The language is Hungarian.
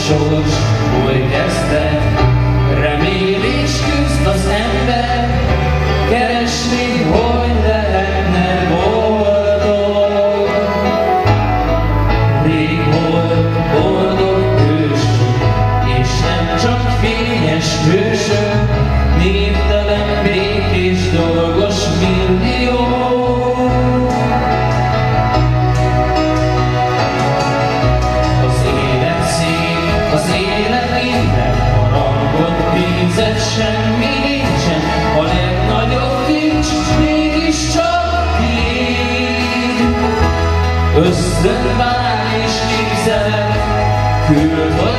Sors új kezdet, remél és küzd az ember, keresni, hogy lehetne boldog. Rég volt boldog hősök, és nem csak fényes hősök, névtelen, békés, dolgos millió. Semmi nincsen, a legnagyobb kincs mégiscsak tiéd. Ösztön vár és képzelet, küld, hogy